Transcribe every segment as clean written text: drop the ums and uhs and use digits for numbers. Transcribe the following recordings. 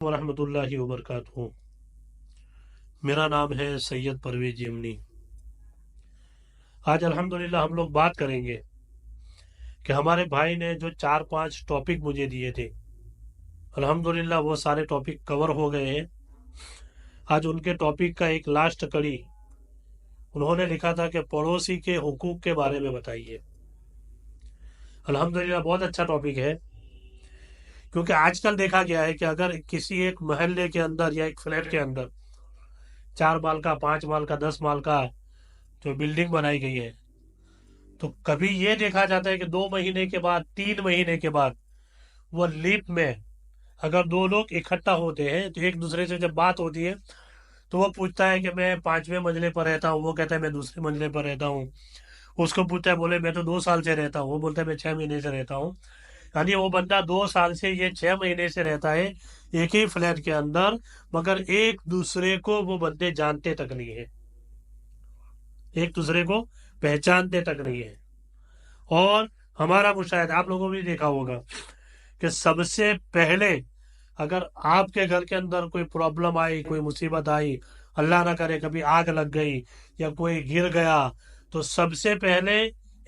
वरहमतुल्लाहि वबरकातुहू। मेरा नाम है सैयद परवेज यमनी। आज अल्हम्दुलिल्लाह हम लोग बात करेंगे कि हमारे भाई ने जो 4-5 टॉपिक मुझे दिए थे, अल्हम्दुलिल्लाह वो सारे टॉपिक कवर हो गए हैं। आज उनके टॉपिक का एक लास्ट कड़ी उन्होंने लिखा था कि पड़ोसी के हुकूक के बारे में बताइए। अल्हम्दुलिल्लाह बहुत अच्छा टॉपिक है, क्योंकि आजकल देखा गया है कि अगर किसी एक मोहल्ले के अंदर या एक फ्लैट के अंदर 4 माल का, 5 माल का, 10 माल का जो बिल्डिंग बनाई गई है, तो कभी ये देखा जाता है कि 2 महीने के बाद, 3 महीने के बाद वो लीप में अगर दो लोग इकट्ठा होते हैं तो एक दूसरे से जब बात होती है तो वो पूछता है कि मैं 5वें मंजिले पर रहता हूँ, वो कहता है मैं दूसरे मंजिले पर रहता हूँ। उसको पूछता है, बोले मैं तो 2 साल से रहता हूँ, वो बोलता है मैं 6 महीने से रहता हूँ। यानी वो बंदा 2 साल से, ये 6 महीने से रहता है एक ही फ्लैट के अंदर, मगर एक दूसरे को वो बंदे जानते तक नहीं है, एक दूसरे को पहचानते तक नहीं है। और हमारा मुशाहिदा आप लोगों ने भी देखा होगा कि सबसे पहले अगर आपके घर के अंदर कोई प्रॉब्लम आई, कोई मुसीबत आई, अल्लाह ना करे कभी आग लग गई या कोई गिर गया, तो सबसे पहले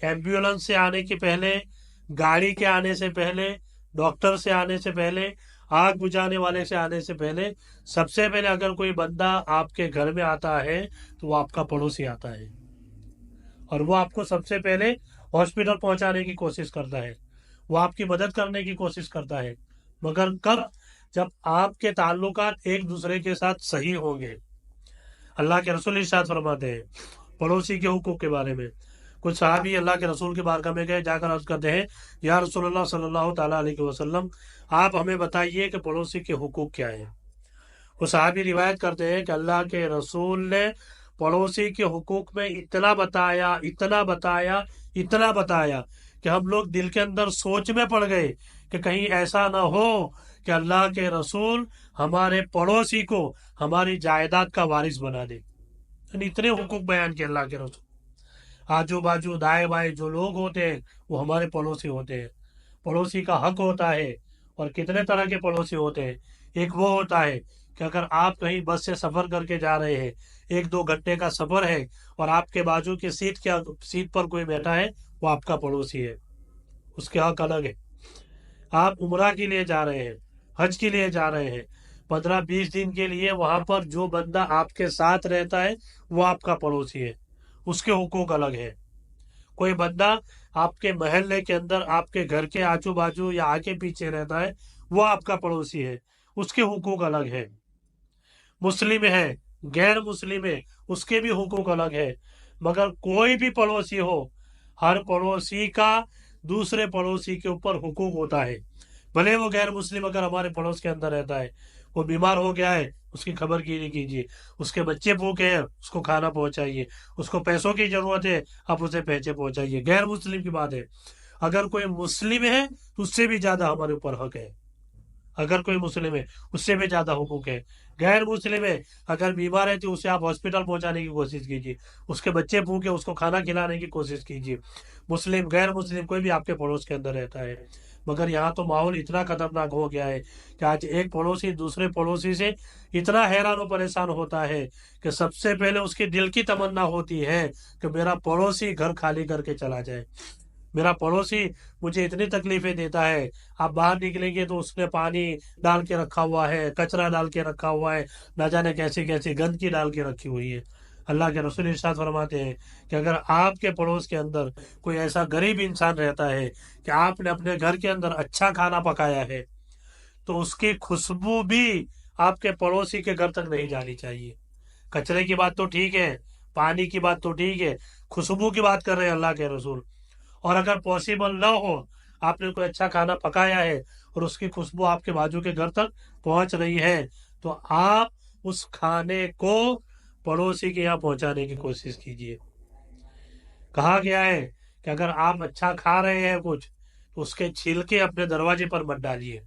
एम्बुलेंस से आने के पहले, गाड़ी के आने से पहले, डॉक्टर से आने से पहले, आग बुझाने वाले से आने से पहले, सबसे पहले अगर कोई बंदा आपके घर में आता है तो वो आपका पड़ोसी आता है, और वो आपको सबसे पहले हॉस्पिटल पहुंचाने की कोशिश करता है, वो आपकी मदद करने की कोशिश करता है। मगर कब? जब आपके ताल्लुकात एक दूसरे के साथ सही होंगे। अल्लाह के रसूल इरशाद फरमाते हैं पड़ोसी के हुकूक के बारे में। कुछ सहाबी अल्लाह के रसूल की बारगाह में गए, जाकर अर्ज करते हैं, या रसूलुल्लाह सल्लल्लाहु ताला अलैहि वसल्लम, आप हमें बताइए कि पड़ोसी के हुकूक क्या है। वो सहाबी रिवायत करते हैं कि अल्लाह के रसूल ने पड़ोसी के हुकूक में इतना बताया, इतना बताया, इतना बताया कि हम लोग दिल के अंदर सोच में पड़ गए कि कहीं ऐसा ना हो कि अल्लाह के रसूल हमारे पड़ोसी को हमारी जायदाद का वारिस बना दे। यानी इतने हुकूक बयान किए अल्लाह के रसूल। आजू बाजू दाएं बाएं जो लोग होते हैं वो हमारे पड़ोसी होते हैं। पड़ोसी का हक होता है। और कितने तरह के पड़ोसी होते हैं। एक वो होता है कि अगर आप कहीं बस से सफर करके जा रहे हैं, 1-2 घंटे का सफर है, और आपके बाजू की सीट पर कोई बैठा है, वो आपका पड़ोसी है, उसके हक अलग है। आप उम्रा के लिए जा रहे हैं, हज के लिए जा रहे हैं, 15-20 दिन के लिए, वहां पर जो बंदा आपके साथ रहता है वो आपका पड़ोसी है, उसके हुकूक अलग है। कोई बंदा आपके मोहल्ले के अंदर, आपके घर के आजू बाजू या आगे पीछे रहता है, वो आपका पड़ोसी है, उसके हुकूक अलग है। मुस्लिम है, गैर मुस्लिम है, उसके भी हुकूक अलग है। मगर कोई भी पड़ोसी हो, हर पड़ोसी का दूसरे पड़ोसी के ऊपर हुकूक होता है। भले वो गैर मुस्लिम अगर हमारे पड़ोस के अंदर रहता है, वो बीमार हो गया है, उसकी खबर कीजिए, उसके बच्चे भूखे हैं, उसको खाना पहुंचाइए, उसको पैसों की जरूरत है, आप उसे पैसे पहुंचाइए। गैर मुस्लिम की बात है। अगर कोई मुस्लिम है तो उससे भी ज्यादा हमारे ऊपर हक है। अगर कोई मुस्लिम है उससे भी ज्यादा हुकूक है। गैर मुस्लिम है, अगर बीमार है तो उसे आप हॉस्पिटल पहुंचाने की कोशिश कीजिए, उसके बच्चे भूखे, उसको खाना खिलाने की कोशिश कीजिए। मुस्लिम, गैर मुस्लिम, कोई भी आपके पड़ोस के अंदर रहता है। मगर यहाँ तो माहौल इतना खतरनाक हो गया है कि आज एक पड़ोसी दूसरे पड़ोसी से इतना हैरान और परेशान होता है कि सबसे पहले उसके दिल की तमन्ना होती है कि मेरा पड़ोसी घर खाली करके चला जाए। मेरा पड़ोसी मुझे इतनी तकलीफें देता है, आप बाहर निकलेंगे तो उसने पानी डाल के रखा हुआ है, कचरा डाल के रखा हुआ है, ना जाने कैसे कैसे गंदगी डाल के रखी हुई है। अल्लाह के रसूल इरशाद फरमाते हैं कि अगर आपके पड़ोस के अंदर कोई ऐसा गरीब इंसान रहता है कि आपने अपने घर के अंदर अच्छा खाना पकाया है, तो उसकी खुशबू भी आपके पड़ोसी के घर तक नहीं जानी चाहिए। कचरे की बात तो ठीक है, पानी की बात तो ठीक है, खुशबू की बात कर रहे हैं अल्लाह के रसूल। और अगर पॉसिबल ना हो, आपने कोई अच्छा खाना पकाया है और उसकी खुशबू आपके बाजू के घर तक पहुंच रही है, तो आप उस खाने को पड़ोसी के यहाँ पहुंचाने की कोशिश कीजिए। कहा गया है कि अगर आप अच्छा खा रहे हैं कुछ, तो उसके छिलके अपने दरवाजे पर मत डालिए,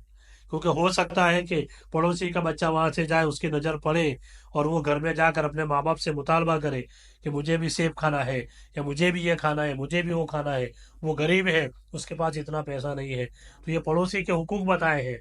क्योंकि हो सकता है कि पड़ोसी का बच्चा वहां से जाए, उसकी नजर पड़े और वो घर में जाकर अपने माँ बाप से मुतालबा करे कि मुझे भी सेब खाना है, या मुझे भी ये खाना है, मुझे भी वो खाना है। वो गरीब है, उसके पास इतना पैसा नहीं है। तो ये पड़ोसी के हुकूक बताए हैं।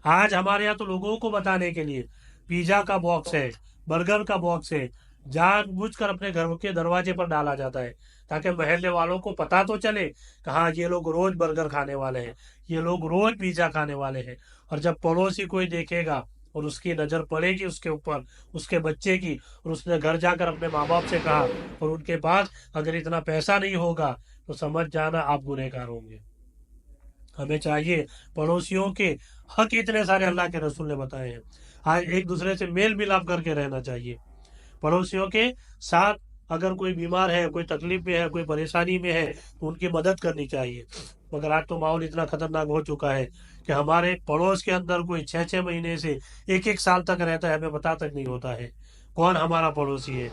آج ہمارے یہاں تو لوگوں کو بتانے کے لیے پیزا کا باکس ہے، برگر کا باکس ہے، جان بوجھ کر اپنے گھر کے دروازے پر ڈالا جاتا ہے تاکہ محلے والوں کو پتا تو چلے کہ ہاں یہ لوگ روز برگر کھانے والے ہیں، یہ لوگ روز پیزا کھانے والے ہیں۔ اور جب پڑوسی کوئی دیکھے گا اور اس کی نظر پڑے گی اس کے اوپر، اس کے بچے کی، اور اس نے گھر جا کر اپنے ماں باپ سے کہا اور ان کے پاس اگر اتنا پیسہ نہیں ہوگا تو سمجھ جانا آپ گنہگار ہوں گے۔ ہمیں چاہیے پڑوسیوں کے حق اتنے سارے اللہ کے رسول نے بتائے ہیں، آج ایک دوسرے سے میل ملاپ کر کے رہنا چاہیے۔ پڑوسیوں کے ساتھ اگر کوئی بیمار ہے، کوئی تکلیف میں ہے، کوئی پریشانی میں ہے تو ان کی مدد کرنی چاہیے۔ مگر آج تو ماحول اتنا خطرناک ہو چکا ہے کہ ہمارے پڑوس کے اندر کوئی 6 6 مہینے سے 1 1 سال تک رہتا ہے، ہمیں پتہ تک نہیں ہوتا ہے کون ہمارا پڑوسی ہے،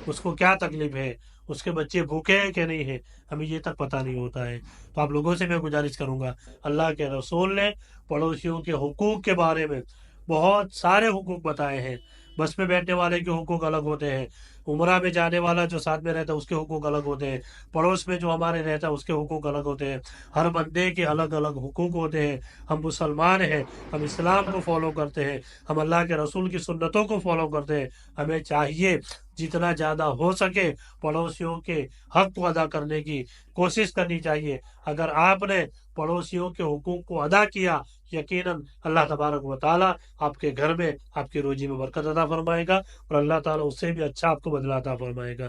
اس کو کیا تکلیف ہے، اس کے بچے بھوکے ہیں کہ نہیں ہے، ہمیں یہ تک پتہ نہیں ہوتا ہے۔ تو آپ لوگوں سے میں گزارش کروں گا، اللہ کے رسول نے پڑوسیوں کے حقوق کے بارے میں بہت سارے حقوق بتائے ہیں۔ بس میں بیٹھنے والے کے حقوق الگ ہوتے ہیں، عمرہ میں جانے والا جو ساتھ میں رہتا ہے اس کے حقوق الگ ہوتے ہیں، پڑوس میں جو ہمارے رہتا ہے اس کے حقوق الگ ہوتے ہیں، ہر بندے کے الگ الگ حقوق ہوتے ہیں۔ ہم مسلمان ہیں، ہم اسلام کو فالو کرتے ہیں، ہم اللہ کے رسول کی سنتوں کو فالو کرتے ہیں۔ ہمیں چاہیے جتنا زیادہ ہو سکے پڑوسیوں کے حق کو ادا کرنے کی کوشش کرنی چاہیے۔ اگر آپ نے پڑوسیوں کے حقوق کو ادا کیا، یقیناً اللہ تبارک و تعالیٰ آپ کے گھر میں، آپ کی روزی میں برکت عطا فرمائے گا، اور اللہ تعالیٰ اس سے بھی اچھا آپ کو بدلہ عطا فرمائے گا۔